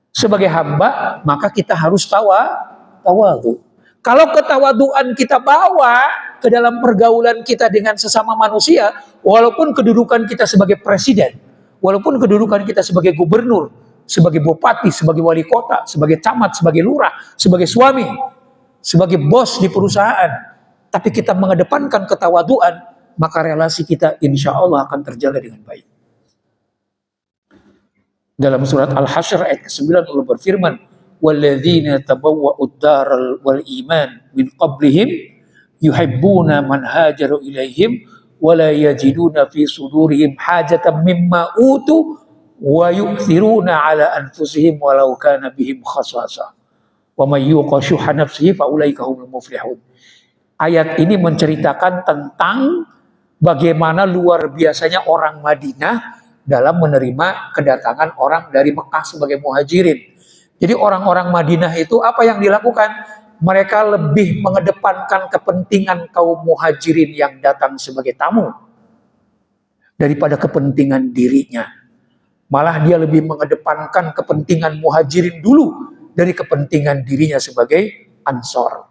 Sebagai hamba, maka kita harus tawadu. Kalau ketawaduan kita bawa ke dalam pergaulan kita dengan sesama manusia, walaupun kedudukan kita sebagai presiden, walaupun kedudukan kita sebagai gubernur, sebagai bupati, sebagai wali kota, sebagai camat, sebagai lurah, sebagai suami, sebagai bos di perusahaan, tapi kita mengedepankan ketawaduan, maka relasi kita insya Allah akan terjaga dengan baik. Dalam surat Al-Hasyr ayat ke-9 Allah berfirman, "Walladzina tabawwa'ud daral wal iman min qablihim yuhibbuna man hajaru ilaihim wa la yajiduna fi sudurihim hajatan mimma utu wa yu'thiruna ala anfusihim walau kana bihim khasasah wa may yuqa syuhha nafsihi fa ulaika humul muflihun. Ayat ini menceritakan tentang bagaimana luar biasanya orang Madinah dalam menerima kedatangan orang dari Mekah sebagai muhajirin. Jadi orang-orang Madinah itu apa yang dilakukan? Mereka lebih mengedepankan kepentingan kaum muhajirin yang datang sebagai tamu daripada kepentingan dirinya. Malah dia lebih mengedepankan kepentingan muhajirin dulu dari kepentingan dirinya sebagai ansor.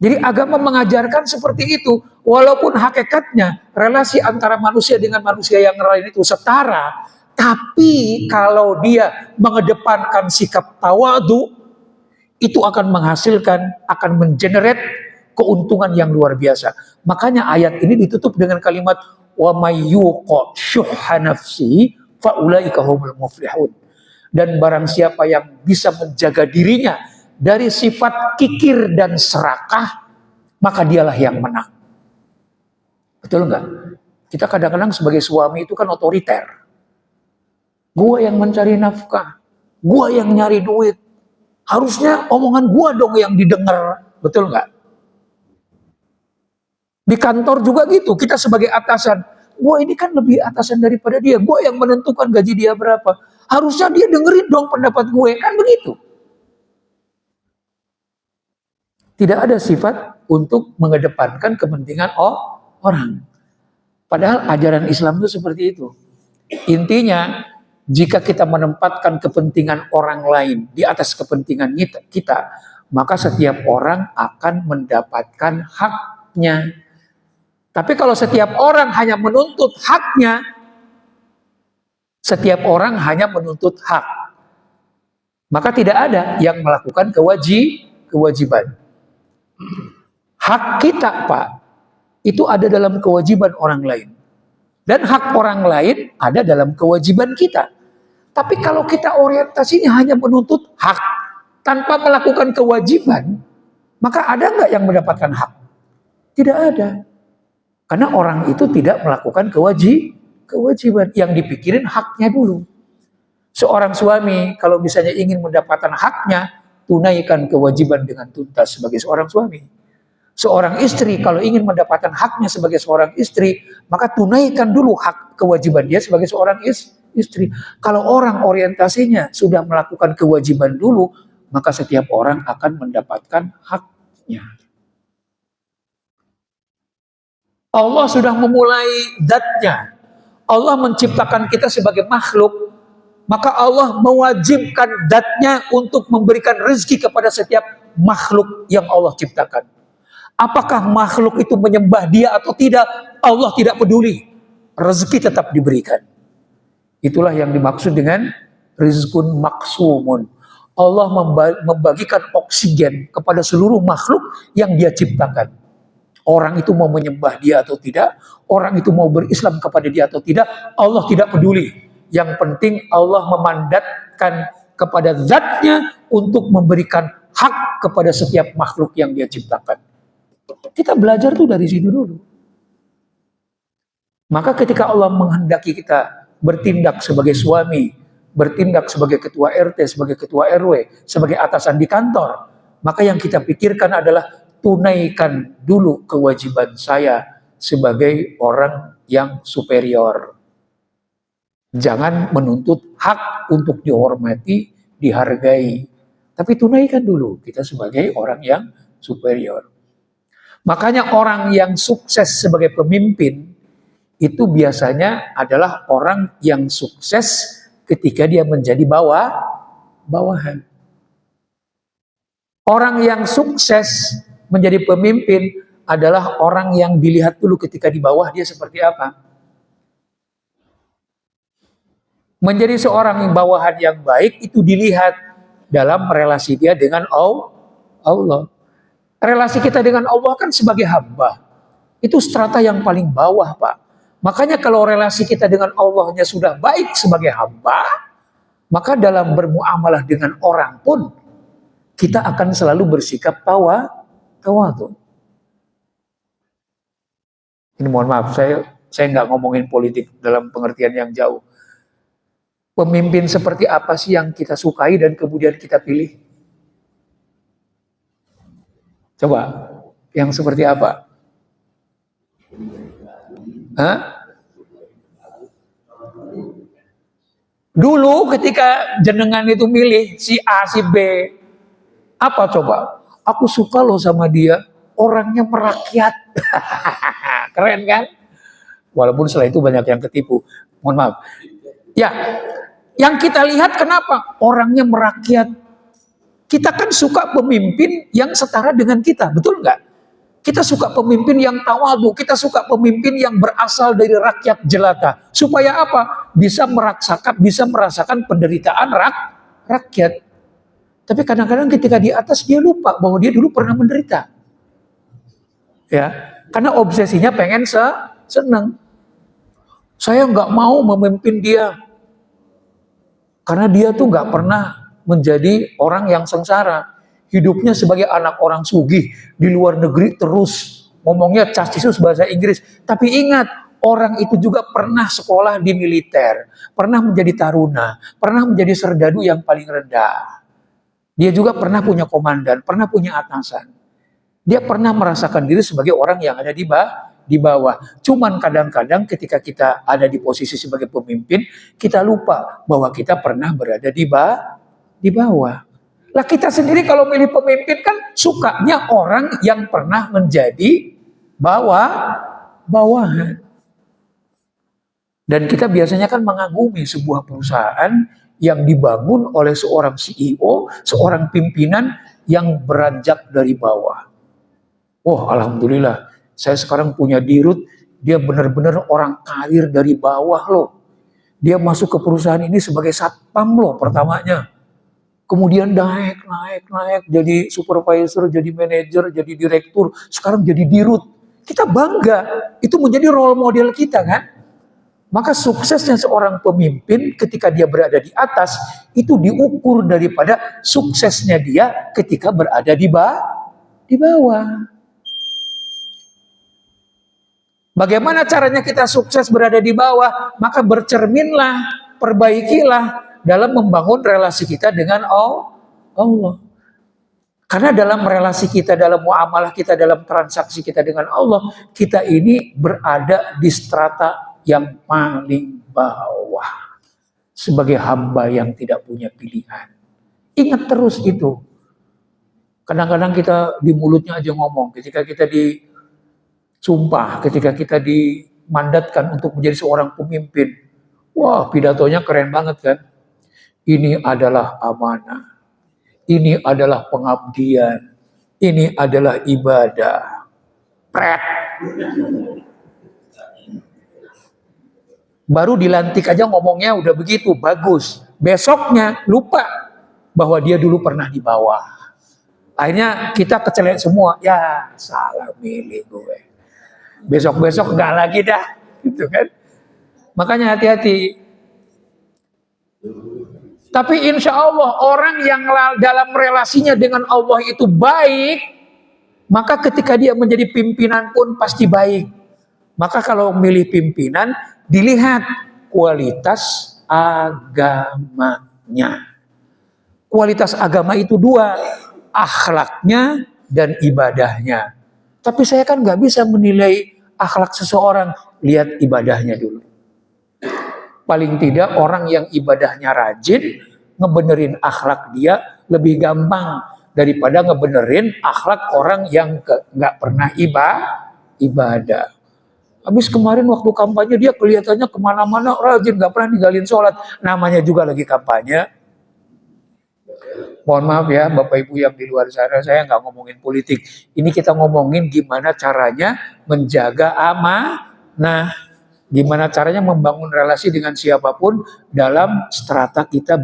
Jadi agama mengajarkan seperti itu. Walaupun hakikatnya relasi antara manusia dengan manusia yang lain itu setara, tapi kalau dia mengedepankan sikap tawadu, itu akan menghasilkan, akan mengenerate keuntungan yang luar biasa. Makanya ayat ini ditutup dengan kalimat wa may yuqa syuhha nafsi fa ulaika humul muflihun. Dan barang siapa yang bisa menjaga dirinya dari sifat kikir dan serakah, maka dialah yang menang. Betul nggak? Kita kadang-kadang sebagai suami itu kan otoriter. Gua yang mencari nafkah, gua yang nyari duit. Harusnya omongan gua dong yang didengar. Betul nggak? Di kantor juga gitu, kita sebagai atasan, gua ini kan lebih atasan daripada dia, gua yang menentukan gaji dia berapa. Harusnya dia dengerin dong pendapat gue, kan begitu. Tidak ada sifat untuk mengedepankan kepentingan orang. Padahal ajaran Islam itu seperti itu. Intinya, jika kita menempatkan kepentingan orang lain di atas kepentingan kita, maka setiap orang akan mendapatkan haknya. Tapi kalau setiap orang hanya menuntut haknya, setiap orang hanya menuntut hak, maka tidak ada yang melakukan kewajiban. Hak kita, Pak, itu ada dalam kewajiban orang lain. Dan hak orang lain ada dalam kewajiban kita. Tapi kalau kita orientasinya hanya menuntut hak tanpa melakukan kewajiban, maka ada nggak yang mendapatkan hak? Tidak ada. Karena orang itu tidak melakukan kewajiban. Yang dipikirin haknya dulu. Seorang suami kalau misalnya ingin mendapatkan haknya, tunaikan kewajiban dengan tuntas sebagai seorang suami. Seorang istri kalau ingin mendapatkan haknya sebagai seorang istri, maka tunaikan dulu hak kewajiban dia sebagai seorang istri. Kalau orang orientasinya sudah melakukan kewajiban dulu, maka setiap orang akan mendapatkan haknya. Allah sudah memulai zatnya. Allah menciptakan kita sebagai makhluk, maka Allah mewajibkan zatnya untuk memberikan rezeki kepada setiap makhluk yang Allah ciptakan. Apakah makhluk itu menyembah dia atau tidak, Allah tidak peduli. Rezeki tetap diberikan. Itulah yang dimaksud dengan rizqun maksumun. Allah membagikan oksigen kepada seluruh makhluk yang dia ciptakan. Orang itu mau menyembah dia atau tidak, orang itu mau berislam kepada dia atau tidak, Allah tidak peduli. Yang penting Allah memandatkan kepada zatnya untuk memberikan hak kepada setiap makhluk yang dia ciptakan. Kita belajar tuh dari situ dulu. Maka ketika Allah menghendaki kita bertindak sebagai suami, bertindak sebagai ketua RT, sebagai ketua RW, sebagai atasan di kantor, maka yang kita pikirkan adalah tunaikan dulu kewajiban saya sebagai orang yang superior. Jangan menuntut hak untuk dihormati, dihargai. Tapi tunaikan dulu kita sebagai orang yang superior. Makanya orang yang sukses sebagai pemimpin itu biasanya adalah orang yang sukses ketika dia menjadi bawahan. Orang yang sukses menjadi pemimpin adalah orang yang dilihat dulu ketika di bawah dia seperti apa. Menjadi seorang bawahan yang baik itu dilihat dalam relasi dia dengan Allah. Relasi kita dengan Allah kan sebagai hamba. Itu strata yang paling bawah, Pak. Makanya kalau relasi kita dengan Allahnya sudah baik sebagai hamba, maka dalam bermuamalah dengan orang pun kita akan selalu bersikap tawadhu. Ini mohon maaf, saya nggak ngomongin politik dalam pengertian yang jauh. Pemimpin seperti apa sih yang kita sukai dan kemudian kita pilih? Coba, yang seperti apa? Hah? Dulu ketika jenengan itu milih si A, si B, apa coba? Aku suka loh sama dia, orangnya merakyat. Keren kan? Walaupun setelah itu banyak yang ketipu. Mohon maaf. Ya, yang kita lihat kenapa? Orangnya merakyat. Kita kan suka pemimpin yang setara dengan kita, betul nggak? Kita suka pemimpin yang tawadu, kita suka pemimpin yang berasal dari rakyat jelata. Supaya apa? Bisa merasakan penderitaan rakyat. Tapi kadang-kadang ketika di atas dia lupa bahwa dia dulu pernah menderita. Ya, karena obsesinya pengen senang. Saya nggak mau memimpin dia, karena dia tuh nggak pernah menjadi orang yang sengsara. Hidupnya sebagai anak orang sugih di luar negeri terus ngomongnya cas-cisus bahasa Inggris. Tapi ingat, orang itu juga pernah sekolah di militer, pernah menjadi taruna, pernah menjadi serdadu yang paling rendah. Dia juga pernah punya komandan, pernah punya atasan. Dia pernah merasakan diri sebagai orang yang ada di bawah. Cuman kadang-kadang ketika kita ada di posisi sebagai pemimpin, kita lupa bahwa kita pernah berada di bawah. Lah kita sendiri kalau milih pemimpin kan sukanya orang yang pernah menjadi bawahan. Dan kita biasanya kan mengagumi sebuah perusahaan yang dibangun oleh seorang CEO, seorang pimpinan yang beranjak dari bawah. Oh, alhamdulillah, saya sekarang punya dirut, dia benar-benar orang karir dari bawah loh. Dia masuk ke perusahaan ini sebagai satpam loh pertamanya. Kemudian naik, jadi supervisor, jadi manajer, jadi direktur, sekarang jadi dirut. Kita bangga, itu menjadi role model kita kan. Maka suksesnya seorang pemimpin ketika dia berada di atas, itu diukur daripada suksesnya dia ketika berada di bawah. Bagaimana caranya kita sukses berada di bawah? Maka bercerminlah, perbaikilah dalam membangun relasi kita dengan Allah. Karena dalam relasi kita, dalam muamalah kita, dalam transaksi kita dengan Allah, kita ini berada di strata yang paling bawah. Sebagai hamba yang tidak punya pilihan. Ingat terus itu. Kadang-kadang kita di mulutnya aja ngomong, ketika kita disumpah, ketika kita dimandatkan untuk menjadi seorang pemimpin. Wah, pidatonya keren banget kan. Ini adalah amanah, ini adalah pengabdian, ini adalah ibadah. Pret. Baru dilantik aja ngomongnya udah begitu, bagus. Besoknya lupa bahwa dia dulu pernah di bawah. Akhirnya kita kecelek semua, ya salah milih gue. Besok-besok enggak lagi dah, gitu kan. Makanya hati-hati. Tapi insya Allah orang yang dalam relasinya dengan Allah itu baik, maka ketika dia menjadi pimpinan pun pasti baik. Maka kalau milih pimpinan, dilihat kualitas agamanya. Kualitas agama itu dua, akhlaknya dan ibadahnya. Tapi saya kan nggak bisa menilai akhlak seseorang, lihat ibadahnya dulu. Paling tidak orang yang ibadahnya rajin, ngebenerin akhlak dia lebih gampang daripada ngebenerin akhlak orang yang nggak pernah ibadah. Habis kemarin waktu kampanye dia kelihatannya kemana-mana rajin, nggak pernah ninggalin sholat. Namanya juga lagi kampanye. Mohon maaf ya Bapak Ibu yang di luar sana, saya nggak ngomongin politik. Ini kita ngomongin gimana caranya menjaga amanah. Gimana caranya membangun relasi dengan siapapun dalam strata kita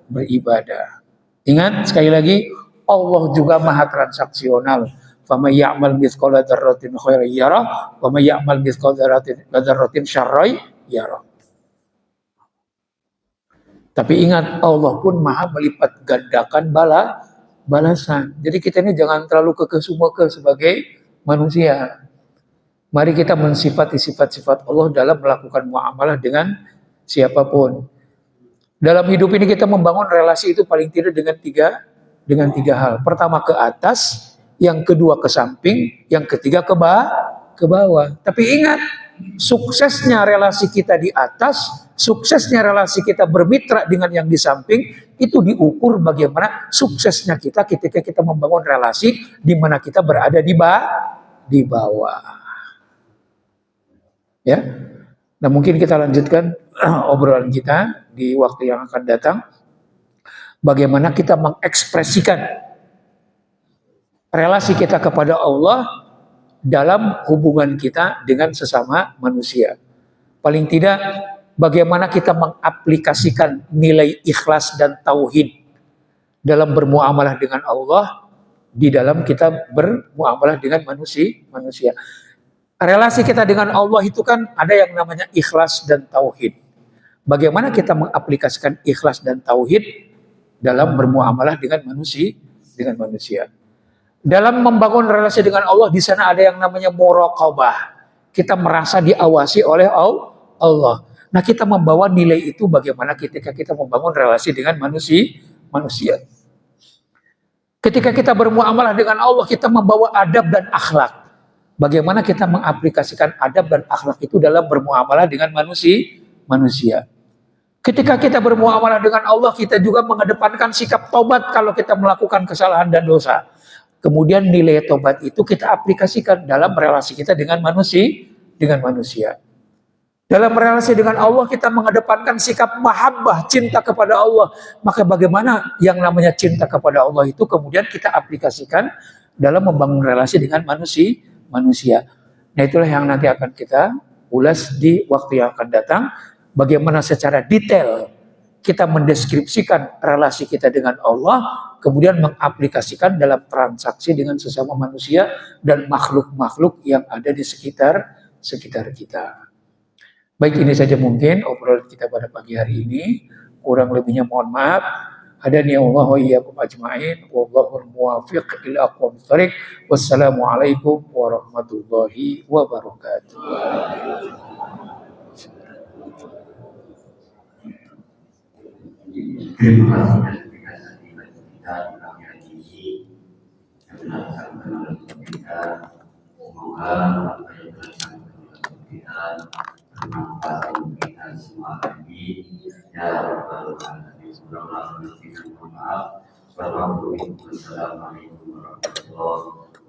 beribadah. Ingat sekali lagi, Allah juga maha transaksional. Faman ya'mal mithqala dzarratin khairan yarah, wa may ya'mal mithqala dzarratin syarran yarah. Tapi ingat, Allah pun maha melipat gandakan balasan. Jadi kita ini jangan terlalu kekeh-sumekeh sebagai manusia. Mari kita mensifati sifat-sifat Allah dalam melakukan muamalah dengan siapapun. Dalam hidup ini kita membangun relasi itu paling tidak dengan tiga hal. Pertama ke atas, yang kedua ke samping, yang ketiga ke bawah. Tapi ingat, suksesnya relasi kita di atas, suksesnya relasi kita bermitra dengan yang di samping, itu diukur bagaimana suksesnya kita ketika kita membangun relasi di mana kita berada di bawah. Ya. Nah, mungkin kita lanjutkan obrolan kita di waktu yang akan datang. Bagaimana kita mengekspresikan relasi kita kepada Allah dalam hubungan kita dengan sesama manusia. Paling tidak, bagaimana kita mengaplikasikan nilai ikhlas dan tauhid dalam bermuamalah dengan Allah, di dalam kita bermuamalah dengan manusia. Relasi kita dengan Allah itu kan ada yang namanya ikhlas dan tauhid. Bagaimana kita mengaplikasikan ikhlas dan tauhid dalam bermuamalah dengan manusia. Dalam membangun relasi dengan Allah, di sana ada yang namanya muraqabah. Kita merasa diawasi oleh Allah. Nah, kita membawa nilai itu bagaimana ketika kita membangun relasi dengan manusia. Ketika kita bermuamalah dengan Allah, kita membawa adab dan akhlak. Bagaimana kita mengaplikasikan adab dan akhlak itu dalam bermuamalah dengan manusia. Ketika kita bermuamalah dengan Allah, kita juga mengedepankan sikap tobat kalau kita melakukan kesalahan dan dosa. Kemudian nilai tobat itu kita aplikasikan dalam relasi kita dengan manusia. Dalam relasi dengan Allah, kita mengedepankan sikap mahabbah, cinta kepada Allah. Maka bagaimana yang namanya cinta kepada Allah itu kemudian kita aplikasikan dalam membangun relasi dengan manusia. Nah, itulah yang nanti akan kita ulas di waktu yang akan datang. Bagaimana secara detail kita mendeskripsikan relasi kita dengan Allah, kemudian mengaplikasikan dalam transaksi dengan sesama manusia dan makhluk-makhluk yang ada di sekitar kita. Baik, ini saja mungkin obrolan kita pada pagi hari ini. Kurang lebihnya mohon maaf. Hadani Allah wa iyyakum ajma'in. Wallahul muwaffiq ila aqwamit thoriq. Wassalamualaikum warahmatullahi wabarakatuh. Terima kasih kita kami hari ini yang telah kita. Semoga apa yang telah kita bermanfaat untuk kita semua lagi. Ya Rabbal Alamin. Maaf. Wassalamualaikum warahmatullahi wabarakatuh.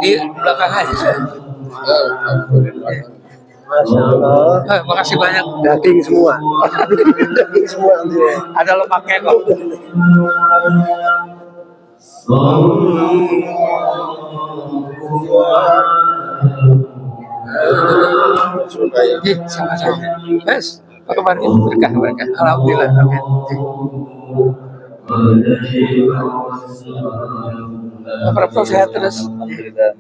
Di belakang aja. Masya Allah. Makasih banyak. Daging semua. Daging semua. Ada lemaknya kok. Sama-sama. Yes. Apa kabar? Berkah. Alhamdulillah. Amin. Apa sehat terus? Alhamdulillah.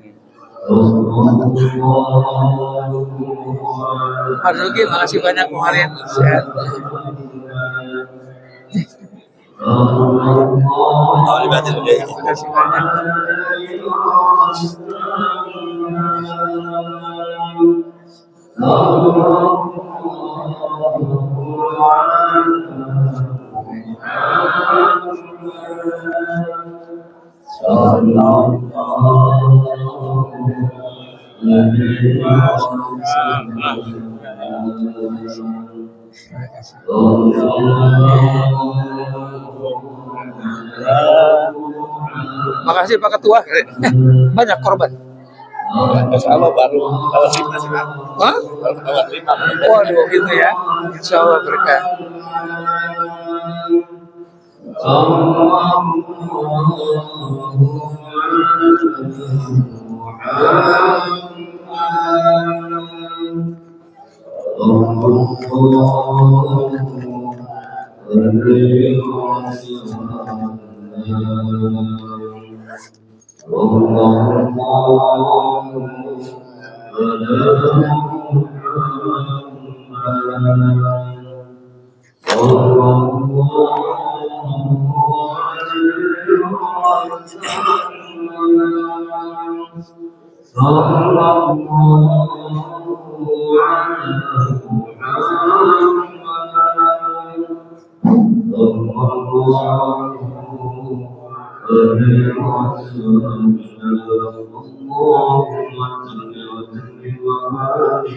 Mas Ruki, makasih banyak kemarin. Sehat. Terima kasih banyak. Makasih Pak Ketua. Banyak korban. Insya Allah baru awal 5 sih. Hah? Awal 5. Waduh, gitu ya. Insya Allah berkah. اللهم صل وسلم وبارك